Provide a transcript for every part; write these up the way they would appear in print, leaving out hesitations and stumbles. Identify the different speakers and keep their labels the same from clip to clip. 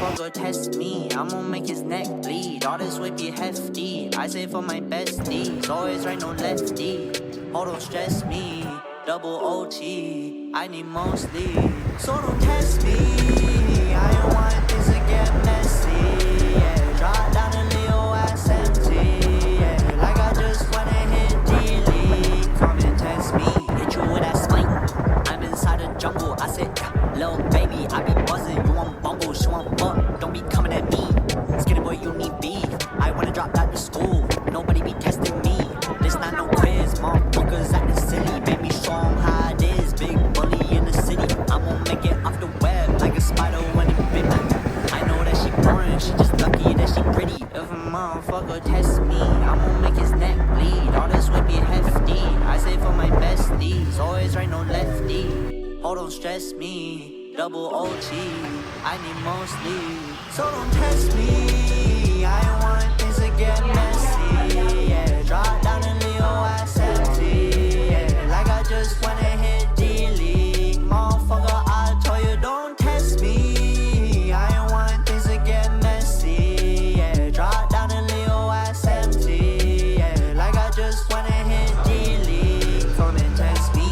Speaker 1: motherfucker test me, I'ma make his neck bleed. All this weight be hefty, I say for my besties. Always right, no lefty, oh don't stress me. Double OT, I need more sleep. So don't test me, I don't want things to get messy. Yeah, drop down and leave your ass empty. Yeah, like I just wanna hit delete. Come and test me, hit you with that spike. I'm inside the jungle, I said, little baby, I be buzzing. You want bumble, she want fuck. Don't be coming at me, skinny boy, you need beef. I wanna drop out to school, nobody be testing me. This not no quiz, motherfuckers acting silly. Baby, show 'em how it is, big bully in the city. I'm gonna make it off the web like a spider when it bit me. I know that she boring, she just lucky that she pretty. If a motherfucker test me, I'm gonna make his neck bleed. All this would be hefty, I say for my besties. Always right, no lefty, oh don't stress me. Double OT, I need more sleep. So don't test me, I don't want things to get messy. Yeah, drop down and leave your ass empty. Yeah, like I just wanna hit delete. Motherfucker, I told you don't test me, I don't want things to get messy. Yeah, drop down and leave your ass empty. Yeah, like I just wanna hit delete. Come and test me.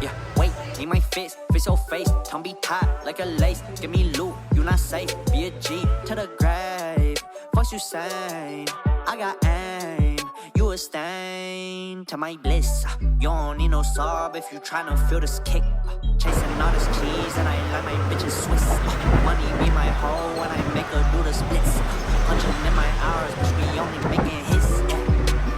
Speaker 1: Yeah, wait, need my fix your face. Tongue be tied like a lace. Give me loot, you not safe. Be a G to the grave. Fuck you saying, I got aim. You a stain to my bliss. You don't need no sob if you tryna feel this kick. Chasing all this cheese and I like my bitches Swiss. Money be my hoe when I make her do the splits. Punching in my hours, bitch, we only making hits. Yeah.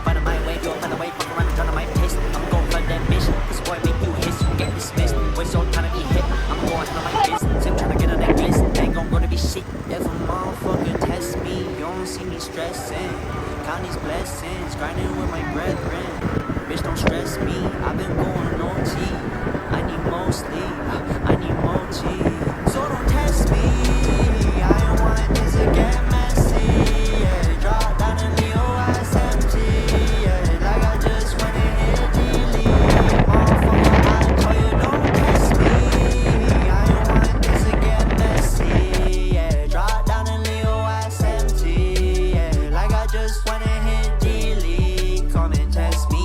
Speaker 1: Find my way, you'll find a way. Fuck around, turn on my piss. I'm going for that mission. This boy make you hiss, you get dismissed. Waste your time to be hit. I'm going on my business. I'm trying to get on that list. Ain't gon' go to be shit. If a motherfucker test me, you don't see me stressing. Count these blessings, grinding with my brethren. Bitch, don't stress me, I've been going OT. I need more sleep, I need more tea. So don't test me, I don't want this to get messy. Yeah, drop down and leave your ass empty. Yeah, like I just wanna hit delete. Motherfucker, I told you don't test me, I don't want this to get messy. Yeah, drop down and leave your ass empty. Yeah, like I just wanna hit delete. Come and test me.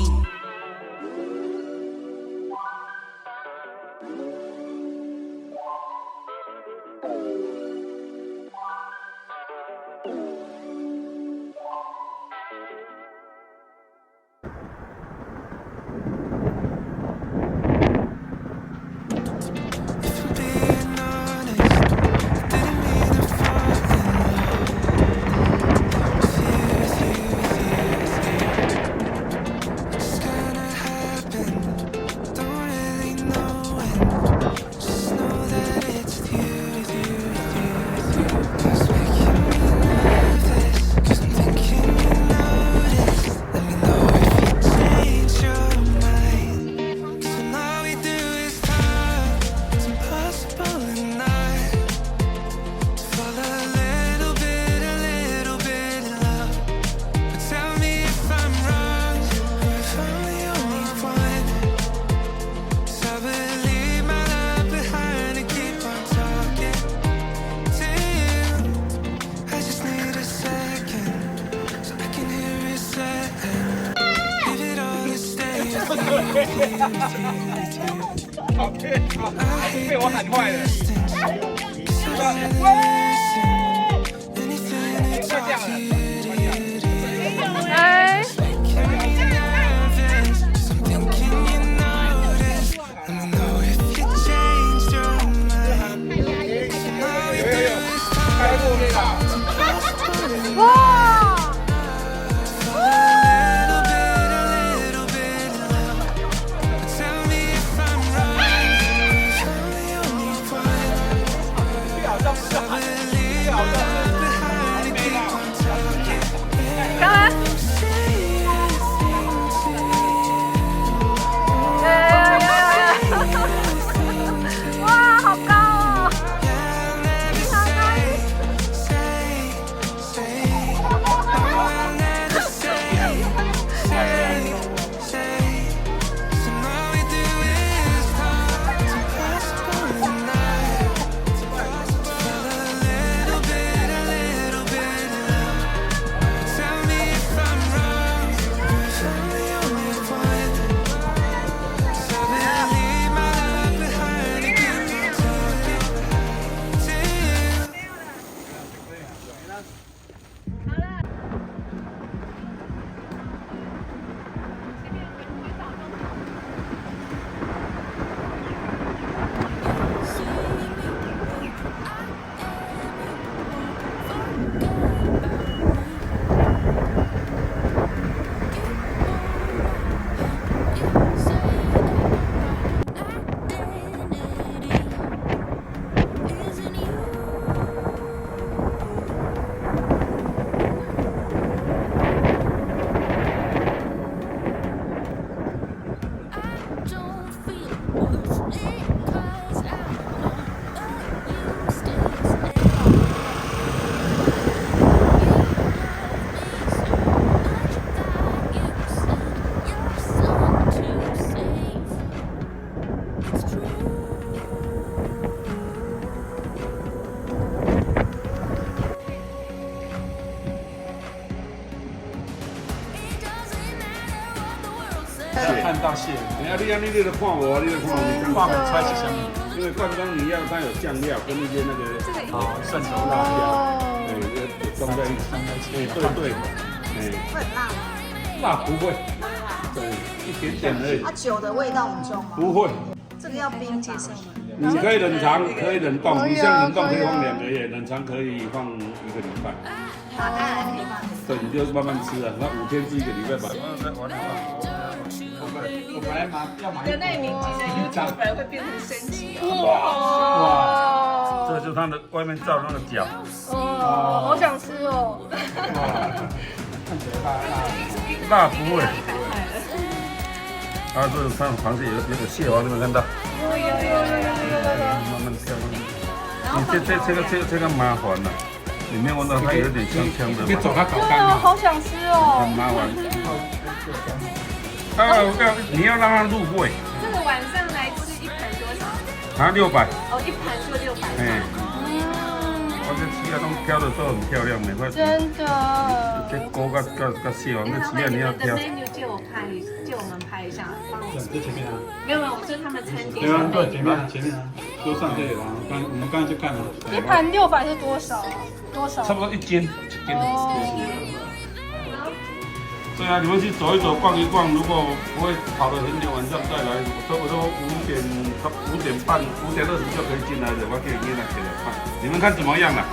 Speaker 2: 好，被我喊坏了。喂！快这样了。
Speaker 3: 哎。
Speaker 2: 开过那个。
Speaker 3: 哇！
Speaker 2: 好像是，好像是。
Speaker 4: 看到蟹。
Speaker 5: 你看你就看我，你就看我，
Speaker 4: 挂很菜是什么？
Speaker 5: 因为罐装你要它有酱料跟一些那个
Speaker 4: 蒜头辣椒，
Speaker 5: 对，装在一起。对，
Speaker 3: 会很辣吗？
Speaker 5: 辣不会，对，一点点而已。
Speaker 3: 它酒的味道很重吗？
Speaker 5: 不会。
Speaker 3: 这个要冰介绍吗？
Speaker 5: 你可以冷藏，可以冷冻。你像冷冻可以放2个月，冷藏可以放1个礼拜。
Speaker 3: 打开来可以放。
Speaker 5: 对，你就慢慢吃啊，那5天至1个礼拜吧。
Speaker 4: 我本来要买。
Speaker 6: 跟那名级的 YouTuber 会变成升级
Speaker 5: 哇！这就是它的外面罩那个角。
Speaker 6: 哦，好想吃哦。
Speaker 4: 看起来
Speaker 5: 辣不会。它这个螃蟹有个蟹黄，你有没有看到？
Speaker 6: 有。
Speaker 5: 慢慢跳。你这个麻烦了，里面闻到它有点香香的。
Speaker 4: 别走，它搞
Speaker 6: 对
Speaker 4: 干
Speaker 6: 啊，好想吃哦。
Speaker 5: 很麻烦。你要让它入味。
Speaker 6: 这个晚上来吃1盘多少？
Speaker 5: 啊，600。
Speaker 6: 哦，1盘就600。
Speaker 5: 我这鸡啊，都挑的都很漂亮，每块。
Speaker 6: 真的。
Speaker 5: 这锅跟蟹黄，这鸡啊你要挑。
Speaker 6: menu 借我们拍一下，帮我。
Speaker 4: 这前面啊。
Speaker 6: 没有，我说他们餐厅。
Speaker 4: 对，前面啊，桌上就有啊。我们刚才去看了。
Speaker 6: 1盘600是多少？
Speaker 5: 差不多1斤。
Speaker 6: 哦。
Speaker 5: 对啊，你们去走一走、逛一逛，如果不会跑得很远，晚上再来，差不多5点半、5点20就可以进来的，我可以约他起来看。你们看怎么样了？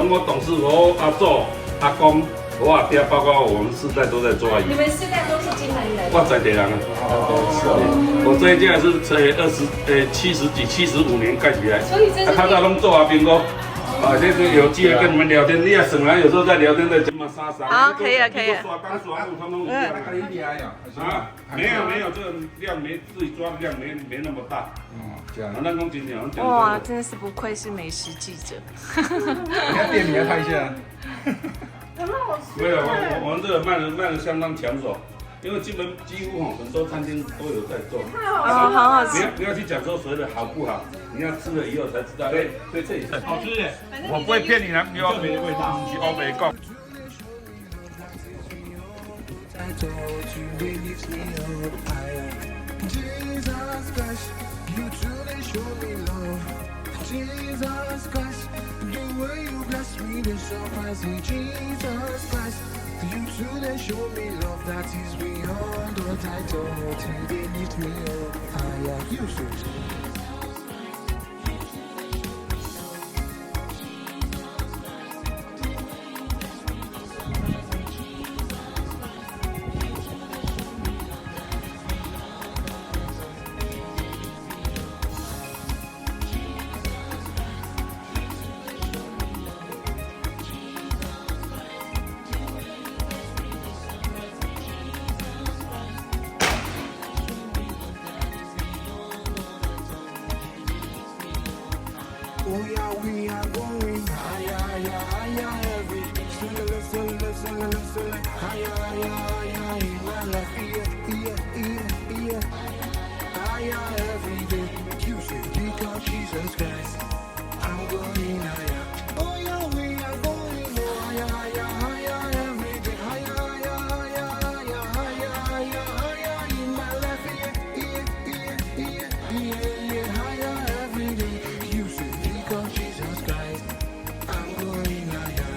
Speaker 5: 我董事我阿祖、阿公。我阿爹，包括我们4代都在做阿姨。
Speaker 6: 你们4代都是金门人？
Speaker 5: 我在地人啊。我这一家是70几、75年盖起来。
Speaker 6: 所以这是。
Speaker 5: 他都做阿兵哥。这个有机会跟你们聊天，你也省来有时候在聊天在这么沙。
Speaker 6: 好，可以了。
Speaker 5: 耍钢耍木通通一样。没有，这个量没自己抓的量没那么大。那公斤两。
Speaker 6: 哇，真的是不愧是美食记者。
Speaker 4: 你看店里来看一下。
Speaker 5: 没有，我们这个卖的相当抢手，因为基本几乎很多餐厅都有在做。
Speaker 6: 好好吃。
Speaker 5: 不要去讲说谁的好不好，你要吃了以后才知道。对，这里
Speaker 4: 好吃耶。
Speaker 5: 我不会骗你的，比欧美的味道，去欧美讲。
Speaker 7: Jesus Christ, the way you bless me, they surprise me. Jesus Christ, you truly show me love that is beyond what I thought. They lift me up higher. You so. Oh yeah, we are going higher, higher, higher every day. Still, higher, higher, higher in my life. Yeah. Higher every day. You say because Jesus Christ, I'm going higher. Oh yeah, we are going higher, higher, higher every day. Higher, higher, higher, higher, higher, higher, higher in my life. Yeah. Higher every day. You say because Jesus Christ, I'm going higher.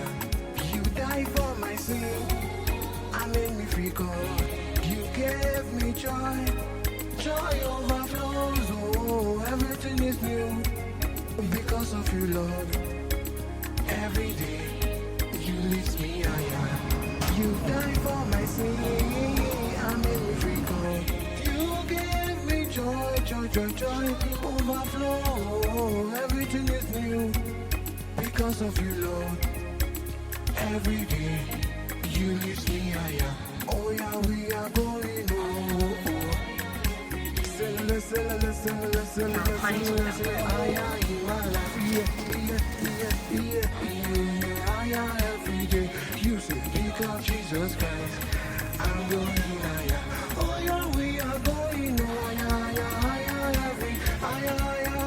Speaker 7: You died for my sin, and made me free. God, you gave me joy, joy overflows. Oh, everything is new because of you, Lord. Every day you lift me higher. You died for my sin, and made me free. God, you gave me joy, joy, joy, joy overflow. Everything is new because of you, Lord. Every day you lift me higher. Oh yeah, we are going higher in my life. Yeah. Higher every day. You say because Jesus Christ, I'm going higher. Oh yeah, we are going higher every higher.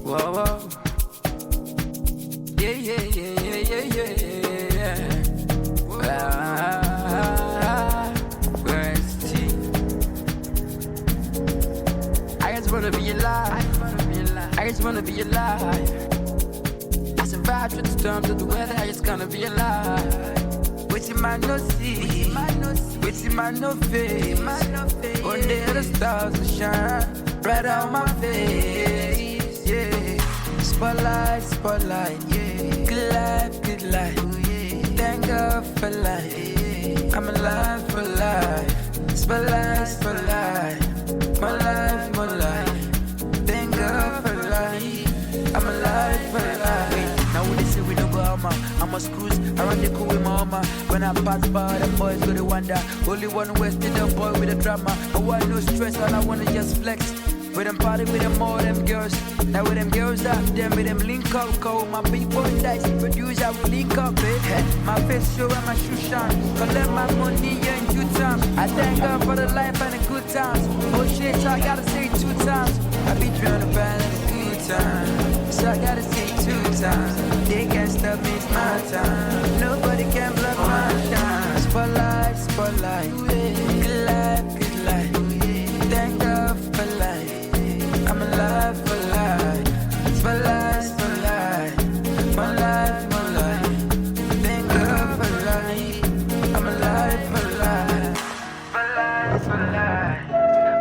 Speaker 7: Whoa, whoa. Yeah, yeah, yeah, yeah, yeah, yeah, yeah. Where's T? I just wanna be alive. I just wanna be alive. I survived through the storms of the weather. I just gonna be alive. Waiting my no see, waiting my no face. One day the stars will shine right on my face. Yeah, spotlight, spotlight. Yeah, good life, good life. Thank God for life. I'm alive for life. Spotlight, spotlight. My life, my life. Thank God for life. I'm alive for life. Now when they say we don't go out, I'm a cruise around the cool with my mama. When I pass by, the boys go to wonder. Only one west in the boy with the drama. But why no stress, all I wanna just flex. With them party with them all them girls. Now with them girls up, them with them link up. Call my people dice, produce I will link up, eh. My face show and my shoe shine. Collect my money in due time. I thank God for the life and the good times. Oh shit, so I gotta say 2 times. I be trying to balance good times, so I gotta say 2 times. They can't stop me, it's my time. Nobody can block my shine. Spotlight, spotlight. Good life, good life. Thank God for life. I'm alive for life. Spotlight, spotlight. My life, my life. Thank God for life. I'm alive for life. Spotlight, spotlight.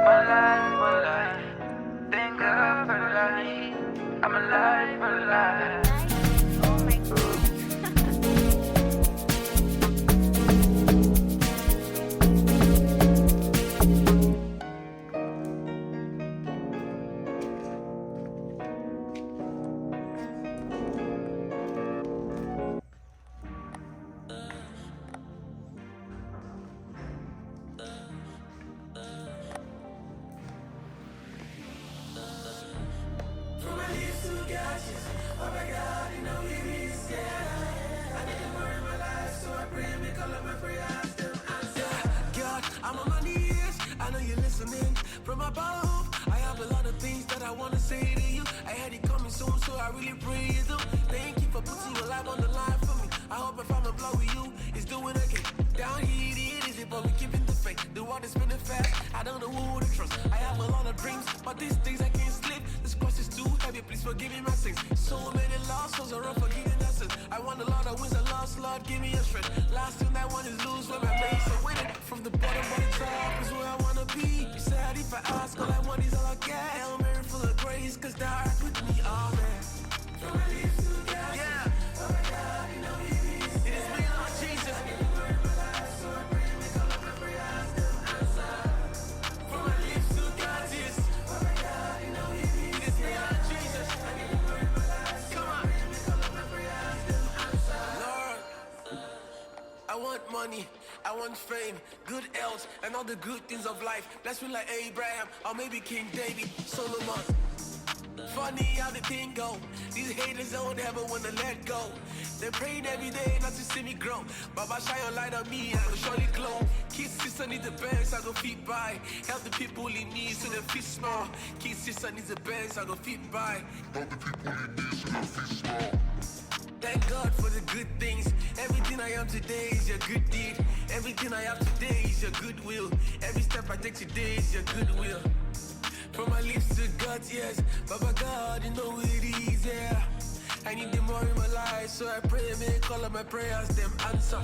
Speaker 7: My life, my life. Thank God for life. I'm alive for life.
Speaker 3: Oh my god.
Speaker 7: God, I'm on my knees. I know you're listening. From above, I have a lot of things that I want to say to you. I had it coming soon, so I really pray you do. Thank you for putting your life on the line for me. I hope if I'm in love with you, it's doing okay. Down here it is, but we keeping the faith. The world is spinning fast. I don't know who to trust. I have a lot of dreams, but these things I can't slip. This cross is too heavy. Please forgive me my sins. So many lost souls are unforgiving lessons. I want a lot of wins and lost. Lord, give me a strength. Last thing I want is lose when my base. So win it from the bottom of the top is where I wanna be. You said if I ask, all I want is all I get. Hail Mary full of grace, 'cause thou art with me, amen. From my lips to God, yeah. Oh my God, you know it is. It is me, Lord Jesus. I need to worry my life, so I pray and make all of my prayers them answer. From my lips to God, yes. Oh my God, you know it is. It is me, Lord Jesus. I need to worry my life, so I pray and make all of my prayers them answer. Lord, I want money, I want fame, good health, and all the good things of life. Bless me like Abraham, or maybe King David, Solomon. Funny how the thing go. These haters don't ever wanna let go. They praying every day not to see me grow. Baba shine your light on me, I will surely glow. Kids sister need the best, I go feet by. Help the people in need so they feel small. Kids sister needs the best, I go feet by. Help the people in need so they feel small. Thank God for the good things. Everything I am today is your good deed. Everything I have today is your goodwill. Every step I take today is your goodwill. From my lips to God's ears, Baba God, you know it is, yeah. I need them more in my life, so I pray and make all of my prayers them answer.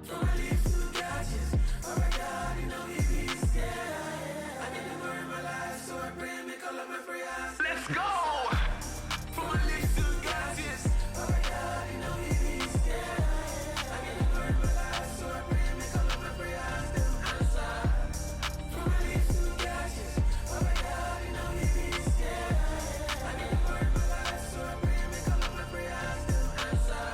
Speaker 7: From my lips to God's ears, Baba God, you know it is, yeah. I need them more in my life, so I pray and make all of my prayers. Let's go! From my lips to God's ears, Baba God, you know it is, yeah. I need them more in my life, so I pray and make all of my prayers them answer. From my lips to God's ears, Baba God, you know it is, yeah. I need them more in my life, so I pray and make all of my prayers them answer.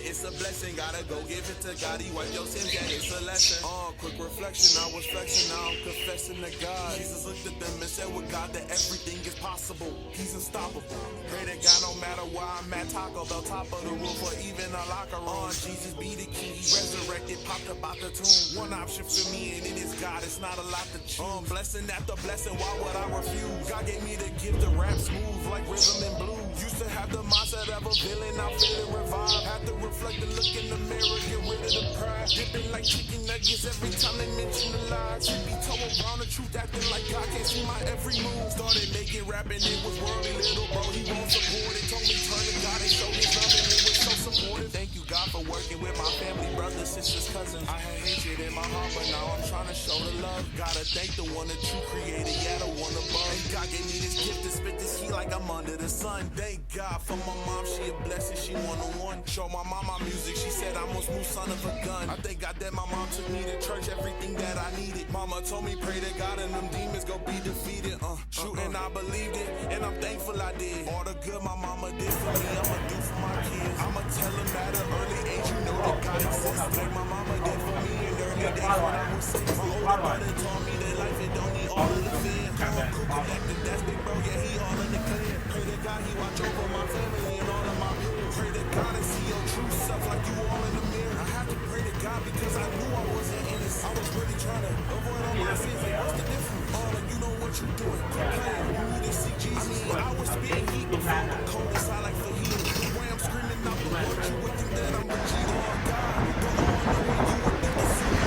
Speaker 7: it's a blessing. Gotta go give it to God. He wipe your sins, yeah, it's a lesson. Quick reflection, I was flexing, now I'm confessing to God. Jesus looked at them and said with God that everything is possible. He's unstoppable. Pray to God no matter where I'm at. Taco Bell, top of the roof, or even a locker room. Jesus be the king, he resurrected, popped up out the tomb. One option for me and it is God, it's not a lot to choose. Blessing after blessing, why would I refuse? God gave me the gift to rap smooth like rhythm and blues. Used to have the mindset of a villain, now feeling revived. Had to reflect and look in the mirror, get rid of the pride. Dipping like chicken nuggets every time they mention the lies. Should be toe around the truth, acting like God can't see my every move. Started making rapping, it was worldly, little bro, he won't support it. Told me turn to God and show his love and it was so supportive. Thank you God for working with my family, brothers, sisters, cousins. I had hatred in my heart, but now I'm trying to show the love. Gotta thank the one that you created, yeah, the one above. And God gave me this gift to spit this heat like I'm under the sun. Thank God for my mom, she a blessing, she one-on-one. Show my mom my music, she said I'm a smooth son of a gun. I thank God that my mom took me to church, everything that I needed. Mama told me pray to God and them demons go be defeated. Shooting, I believed it, and I'm thankful I did. All the good my mama did for me, I'ma do for my kids. I'ma tell them at an early age, you know that God exists. Like my mama did for me in early days when I was 6. My older brother taught me that life, it don't need all of the fear. Cool connected, that's big bro, yeah, he all in the clear. Pray to God he watch over my family and all of my peers. Pray to God and see your true self like you all in the mirror. I had to pray to God because I knew I wasn't innocent. I was really trying to avoid all my sins, like what's the difference? You know what you doing, quit playing. You need to see Jesus. I was spitting heat before the coldest, I like fajita. The way I'm screaming out the word, you would think that I'm the G. Oh God, the all knowing you would think the same.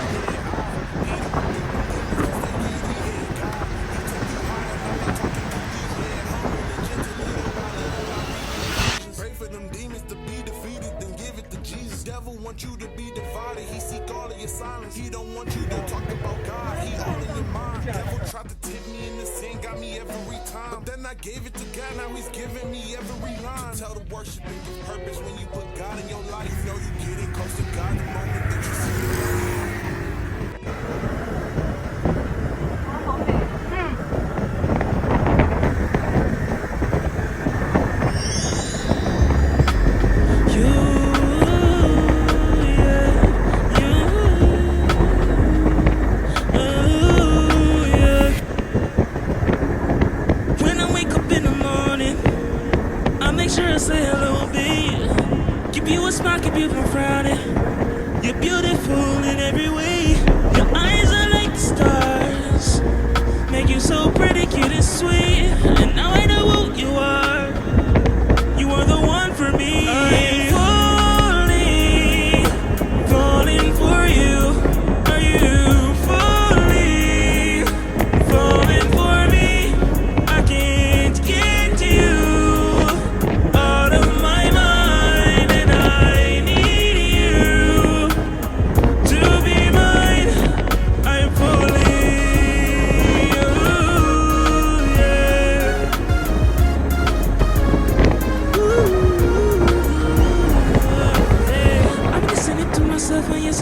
Speaker 7: Pray for them demons to be defeated, then give it to Jesus. Devil want you to be divided, he seek all of your silence. He don't want you to talk about God, he all in your mind. Devil tried to tip me in the sin, got me every time. But then I gave it to God, now he's giving me every line. Tell the worship and give purpose when you put God in your life. You know you getting close to God the moment that you see him.
Speaker 8: Say hello, babe. Keep you a smile, keep you from frowning. You're beautiful in every way. Your eyes are like the stars, make you so pretty, cute and sweet. And now I know who you are. You are the one for me. I'm falling for you. Are you falling for me? I can't get to you.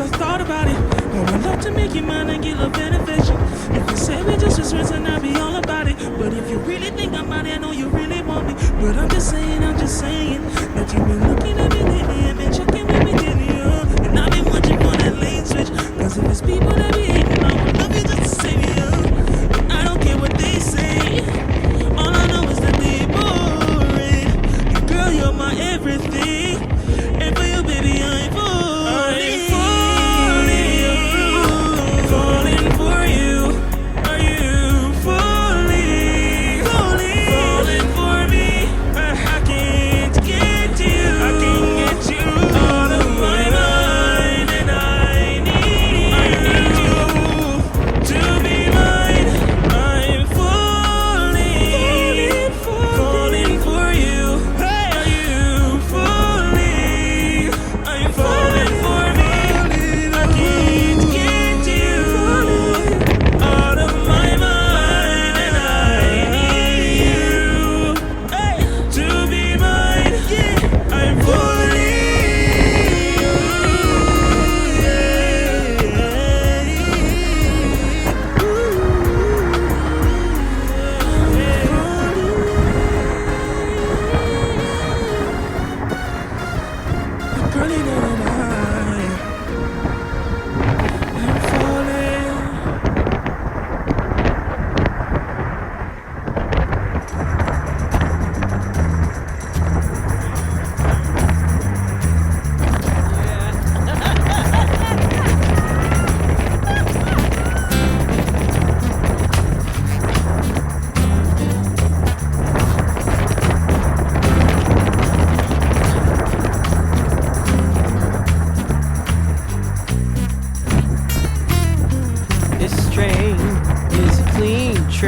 Speaker 8: I thought about it. Oh, I'd love to make you mine and get love beneficial. If you say we just was friends, then I'll be all about it. But if you really think I'm out, I know you really want me. But I'm just saying that you've been looking at me lately and been checking with me daily, and I've been watching for that lane switch. Cause if it's people that be hating, I would love you just to save me, and I don't care what they say. All I know is that they boring. And girl, you're my everything. And for you, baby, I'm falling. For you, are you falling?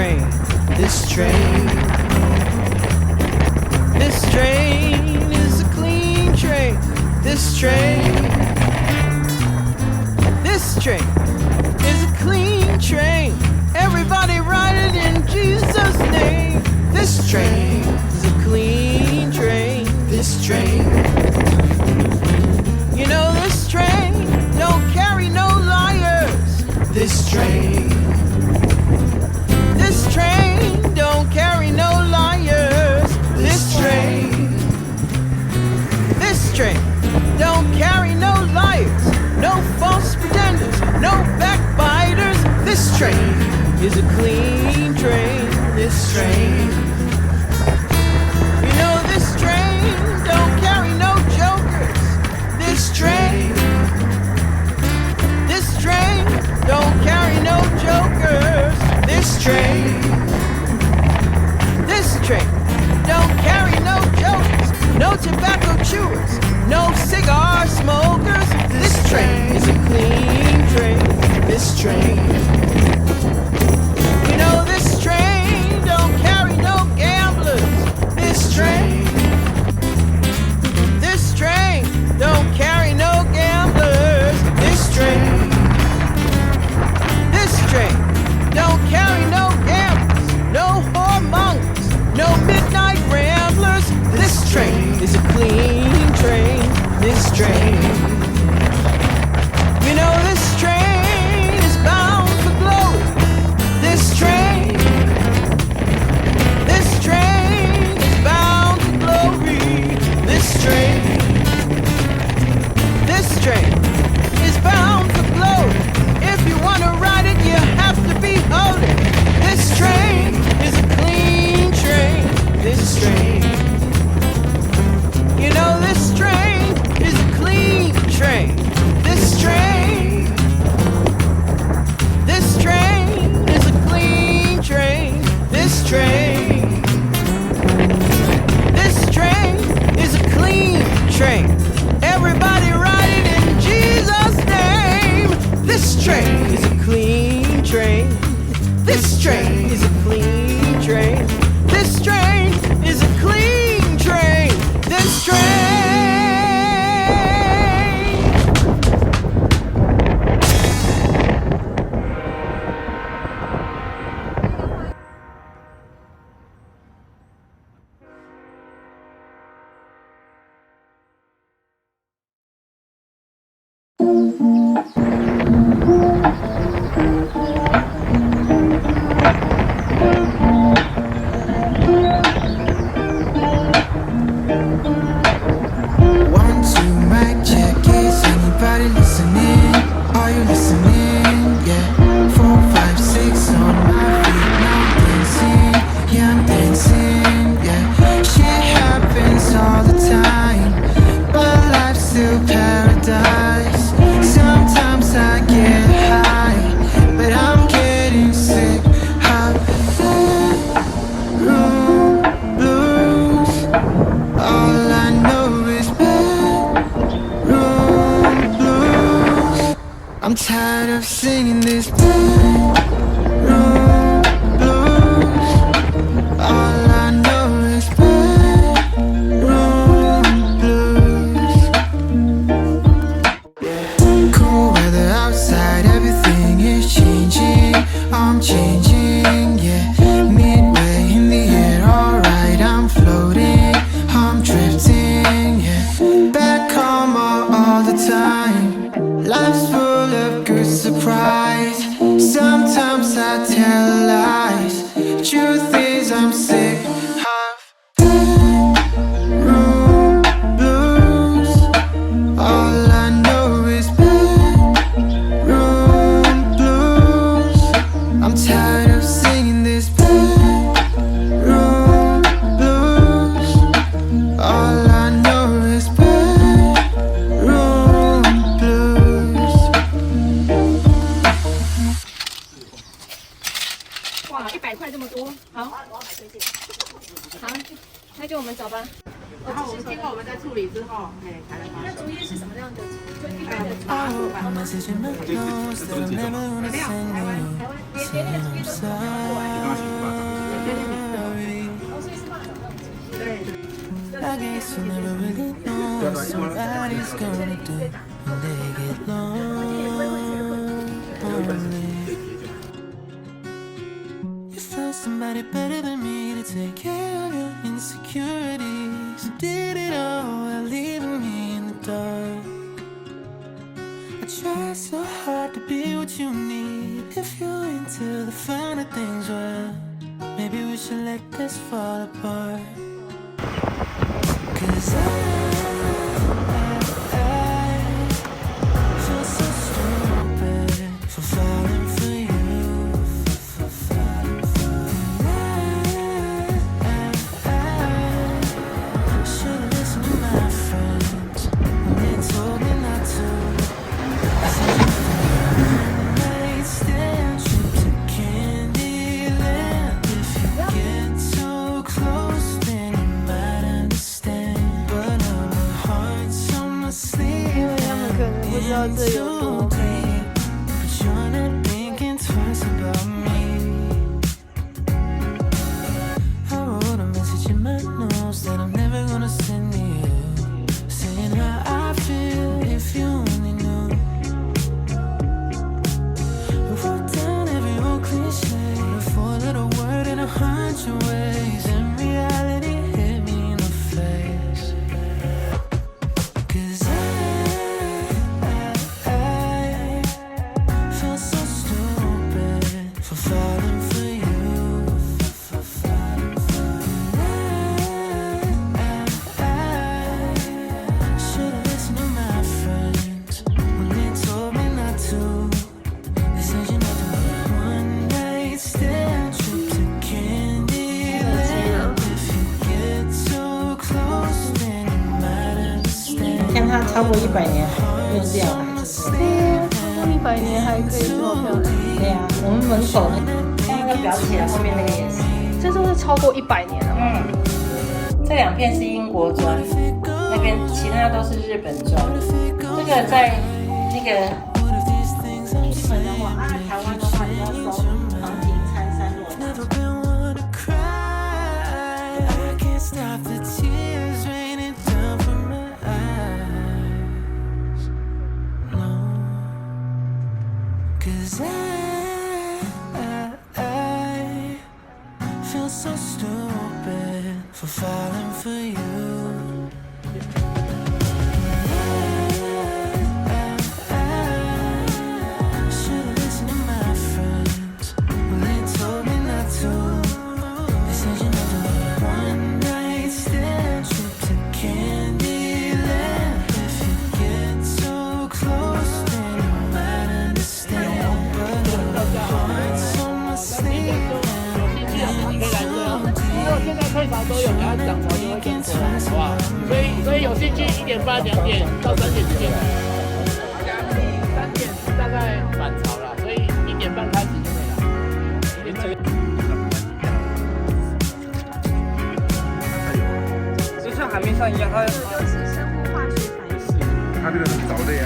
Speaker 9: train, this train. This train is a clean train. This train. This train is a clean train. Everybody ride it in Jesus' name. This train is a clean train. This train. You know this train don't carry no liars. This train. This train don't carry no liars. This train. This train don't carry no liars, no false pretenders, no backbiters. This train is a clean train. This train. You know this train don't carry no jokers. This train. This train don't carry no jokers. This train. This train don't carry no jokers, no tobacco chewers, no cigar smokers. This train is a clean train. This train. You know this train don't carry no gamblers. This train. This train don't carry no gamblers. This train. This train don't carry no gamblers, no whoremongers, no midnight ramblers. This train is a clean train. This train. You know this train is bound for glory. This train. This train is bound for glory. This train. This train is bound for glory. If you want to ride it, you have to be holy. This train is a clean train. This train. You know this train is a clean train. This train. This train is a clean train. This train. This train is a clean train. Everybody ride it in Jesus' name. This train is a clean train. This train is a clean train. This train is a clean train. This train.
Speaker 7: One, two, mic check. Is anybody listening? Are you listening? Yeah. 4, 5, 6 on my feet. Now I'm dancing. Yeah, I'm dancing. Yeah. Shit happens all the time, but life's still paradise. Sometimes I get high, but I'm getting sick of room blues. All I know is bedroom blues. I'm tired of singing this bedroom blues. All I know is bedroom blues. Cool weather outside, everything is changing. I'm changing, yeah. Midway in the air, alright, I'm floating. I'm drifting, yeah. Back home all the time. Life's full of good surprise. Sometimes I tell lies. Truth is I'm sick of bedroom blues. All I know is bedroom blues. I'm tired of singing this bedroom blues. All I know is bedroom blues.
Speaker 6: 哇，100块这么多，好，好，那就我们走吧。
Speaker 10: 然后我们经过我们在处理之后，才能发。
Speaker 6: 那主意是什么样的？
Speaker 8: message in my notes that I'm never gonna send you. Saying I'm sorry. I guess you never really know what somebody's gonna do when they get lonely. You found somebody better than me to take care of your insecurities. You did it all while leaving me in the dark. I try so hard to be what you need. If you're into the finer things, well, maybe we should let this fall apart. 'Cause I feel so stupid for falling for you. I should've listened to my friends when they told me not to. I said one night stand trip to Candyland. If you get too close, then you might understand. But now my heart's on my sleeve. In too deep, but you're not thinking twice about me. I wrote a message in my notes that I'm never gonna send to you, saying how I feel if you only knew. I wrote down every old cliche, a four-letter word in 100 ways, and reality hit me in the face. 'Cause I feel so stupid for falling for you. I should've listened to my friends when they told me not to. They said you're not the one night stand trip to Candyland. If you get too close, then you might understand.
Speaker 10: 看它超过100年用这样还是
Speaker 6: 对呀，超过100年还可以这么漂亮。
Speaker 10: 对呀，我们门口那个裱起来后面那个也是。
Speaker 6: 这都是超过100年了吗？
Speaker 10: 这2片是英国砖，那边其他都是日本砖。这个在那个日本的话，台湾的话要收黄金参山落大。
Speaker 8: Never been one to cry. I can't stop the tears raining down from my eyes. No, 'cause I feel so stupid for falling for you. Should've listened to my friends when they told me not to. They said you're not the one night stand trip to Candyland. If you get too close, then you might understand. But my heart's on my sleeve.
Speaker 2: 现在退潮都有，然后涨潮就会更多，好不好？所以有兴趣1点半、2点到3点之间来。3点是大概满潮了，所以1点半开始就可以了。1点半。就像海面上一样，它
Speaker 3: 都是生物化学反应。
Speaker 5: 它这个很着的呀。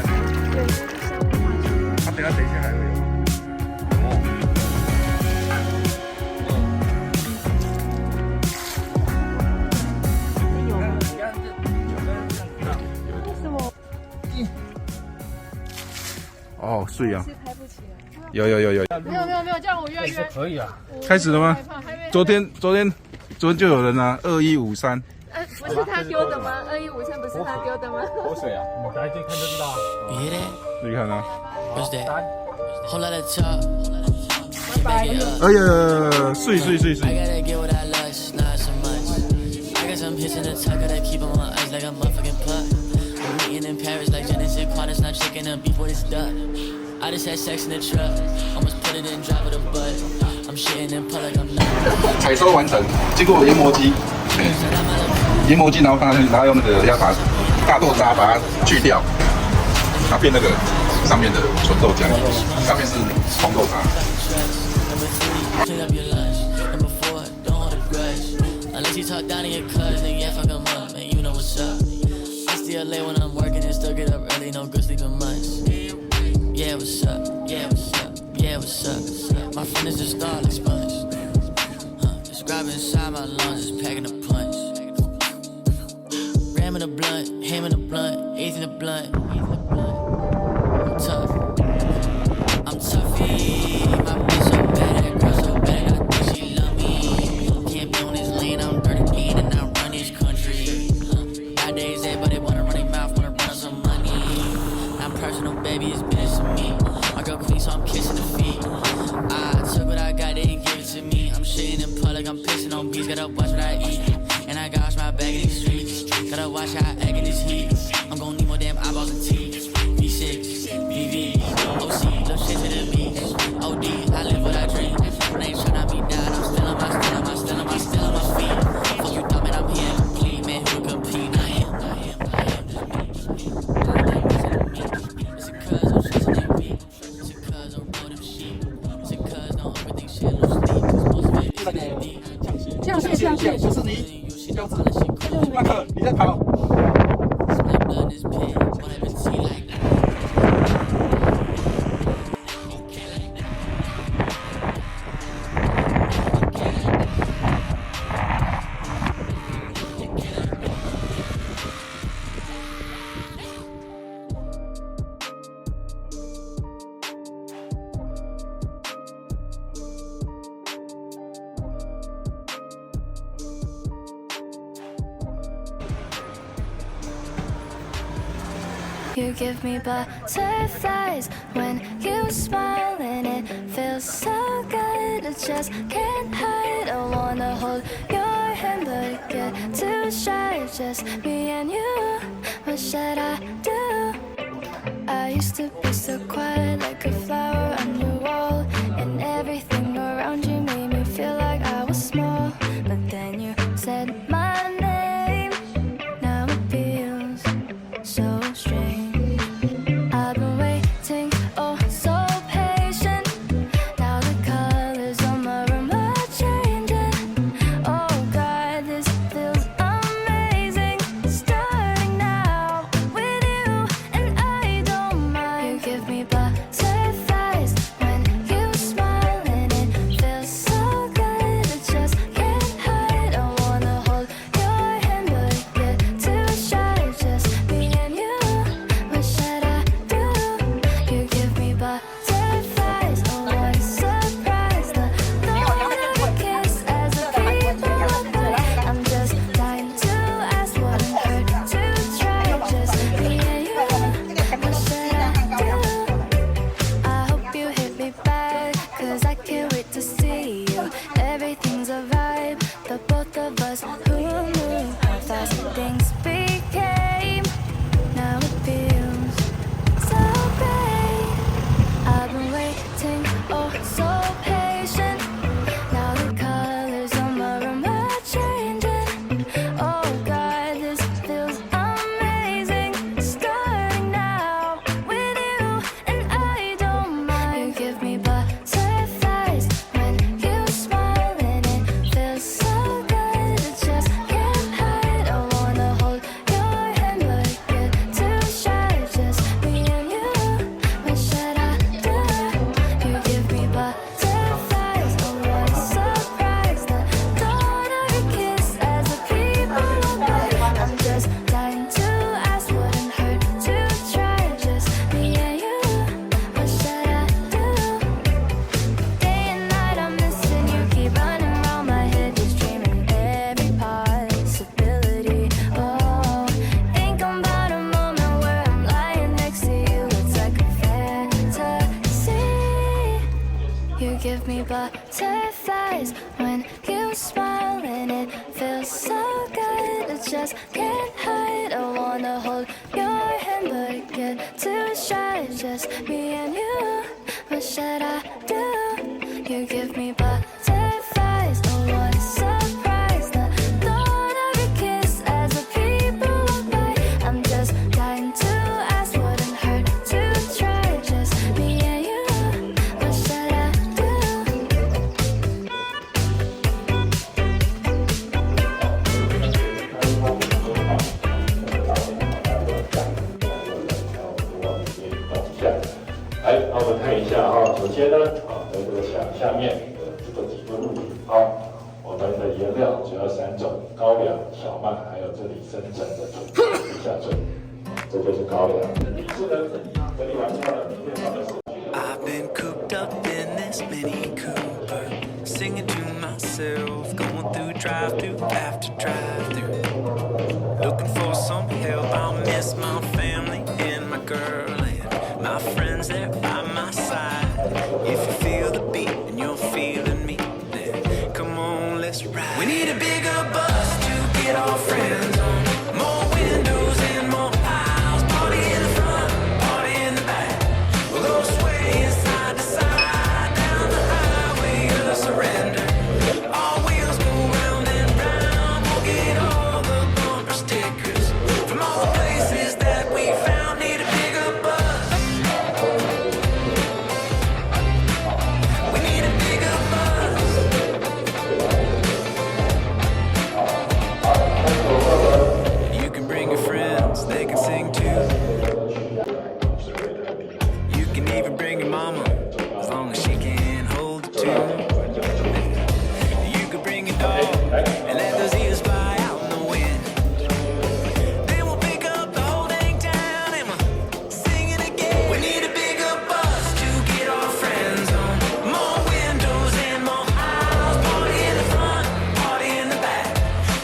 Speaker 3: 对，都是生物化学。
Speaker 5: 它等一下还会有。哦，睡呀、
Speaker 6: 是拍不起来。
Speaker 5: 有，
Speaker 6: 没有，这样我越来越
Speaker 2: 可以啊。
Speaker 5: 开始了吗？昨天就有人啊，2153。
Speaker 6: 不是他丢的吗？2153不是他丢的吗？
Speaker 2: 口水啊，我们来这看就知道啊。
Speaker 5: 你看啊。
Speaker 8: Whole lot of talk.
Speaker 5: 哎呀，睡。
Speaker 8: I gotta get what I lust, not so much. I got some hits in the tuck, gotta keep on my eyes like a motherfucking puck. I'm meeting in Paris like Genesis Quantas, not checking up before this duck. I just had sex in the truck, almost put it in, drive with a butt. I'm shitting in public, I'm not.
Speaker 5: 采收完成，经过研磨机，然后它用那个要把大豆渣把它去掉，它变那个上面的纯豆浆，上面是红豆渣。
Speaker 8: Clean up your lunch. Number 4, don't hold a grudge. Unless you talk down to your cousin, yeah, fuck 'em up, man, you know what's up. I still late when I'm working and still get up early.
Speaker 11: no good sleeping months. Yeah, what's up? Yeah, what's up? Yeah, what's up? My friend is a star like sponge. It's grabbing inside my lungs, just packing a punch. Ramming a blunt, hamming a blunt, eighth in the blunt. I'm tough. I'm toughy. My bitch so bad, that girl so bad, I think she love me. Can't be on this lane, I'm dirty again, and I run this country. Nowadays, everybody wanna run their mouth, wanna run up some money. Not personal, baby, it's business to me. My girl clean, so I'm kissing the feet. I took what I got, they didn't give it to me. I'm shitting in public, I'm pissing on beats, gotta watch what I eat. And I gotta wash my bag in these streets. Gotta watch how I act in this heat. I'm gonna need more damn eyeballs and teeth. V6, VV, OC, little shit to the beach. OD, I live what I dream. When they tryna be down, I'm still on my feet. Fuck you thought, man, I'm here complete. Man, who would compete? I am. It's a cuz I'm chasing that beat. It's a cuz I'm rolling sheep. It's a cuz don't overthink shit, no sleep. Cause most of it is that deep.
Speaker 4: 就是你，马克，你在跑。
Speaker 12: You give me butterflies when you smile, and it feels so good. I just can't hide. I wanna hold your hand, but I get too shy. Just me and you. What should I do? I used to be so quiet, like a flower on your wall, and everything around you made me feel like I was small. But then you said my name. Now it feels so strange. I've been waiting, oh so patient. Now the colors on my room are changing. Oh God, this feels amazing. Starting now with you, and I don't mind. You give me butterflies when you smile, and it feels so good. I just can't hide. I wanna hold your hand, but I get too shy. Just me and you. What should I do? You give me butterflies. Oh, what a surprise. The thought of a kiss as the people walk by. I'm just dying to ask, wouldn't hurt to try. Just me and you. What should I do? I hope you hit me back, cause I can't wait to see you. Everything's a vibe, the both of us. Who knew how fast things became? Now it feels so great. I've been waiting, oh so patient. Now the colors on my room are changing. Oh God, this feels amazing. Starting now with you, and I don't mind. You give me butterflies when you smile, and it feels so good. I just can't hide. I wanna hold your hand, but I get too shy. Just me and you. What should I do? You give me butterflies. Oh, what a surprise. The thought of your kiss as the people walk by. I'm just dying to ask, wouldn't hurt to try. Just me and you. What should I do? Day and night I'm missing you. Keep running around my head, just dreaming every possibility. Oh, think about a moment where I'm lying next to you. It's like a fantasy. You give me butterflies when you smile, and it feels so good. I just can't hide. I wanna hold your hand, but I get too shy. Just me and you. What should I do? You give me butterflies. Oh, what a surprise. The thought of your kiss as the people walk by. I'm just dying to ask, wouldn't hurt to try. Just me and you. What should I do?
Speaker 13: 一下哈。首先呢，在这个墙下面的这几个物品，我们的颜料主要3种：高粱、小麦，还有这里深层的地下水。这就是高粱。是的，整理完之后呢，明天放的是。
Speaker 11: I've been cooped up in this Mini Cooper, singing to myself, going through drive-through after drive-through, looking for some help. I'll miss my family and my girl and my friends there by my side. If you feel the beat and you're feeling me, then come on, let's ride. We need a bigger bus to get our friends on, more windows and more aisles, party in the front, party in the back. We'll go swaying side to side down the highway of surrender. Our wheels go round and round. We'll get all the bumper stickers from all the places that we found. Need a bigger bus. We need a bigger bus. You can bring your friends, they can sing too. You can even bring your mama, as long as she can hold the tune. You can bring your dog, and let those ears fly out in the wind. Then we'll pick up the whole dang town, and we'll sing it again. We need a bigger bus to get our friends on. More windows and more aisles. Party in the front, party in the back.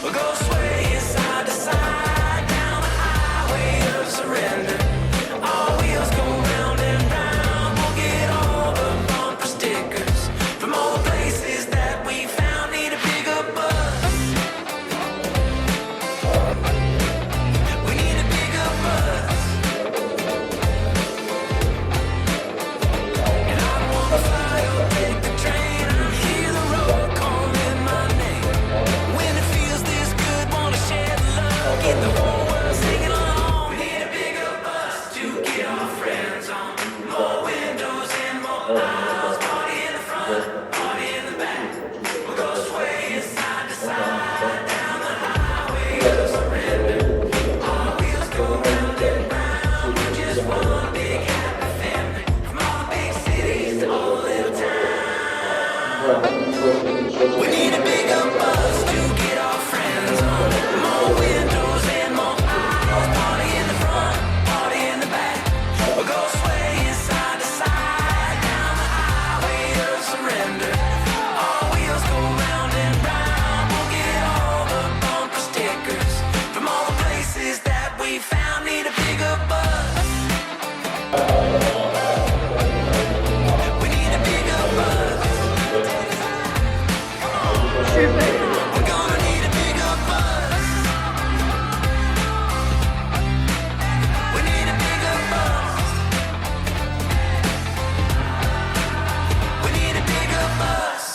Speaker 11: We'll go swaying side to side down the highway of surrender. Our wheels go round and round. We'll get all the bumper stickers from all the places that we found. Need a bigger bus. We need a bigger bus. And I don't wanna fly or take the train. I hear the road calling my name. When it feels this good, wanna share the love. Get the whole world singing along. We need a bigger bus to get our friends on. More windows and more aisles. Party in the front, party in the back. We'll go swaying side to side down the highway of surrender. Our wheels go round and round. We're just one big happy family. From all the big cities to all the little towns. We need a bigger bus to get our friends on. More windows and more aisles. Party in the front, party in the back. We'll go swaying side to side down the highway of surrender. Our wheels go round and round. We'll get all the bumper stickers from all the places that we found. Need a bigger bus. We need a bigger bus. We're gonna need a bigger bus. We need a bigger bus. We need a bigger bus.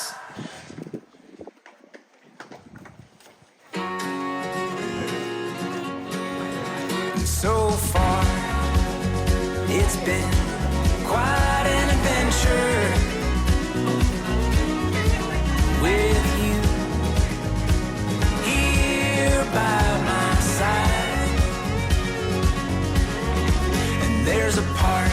Speaker 11: So far, it's been quite an adventure with you here by my side. And there's a part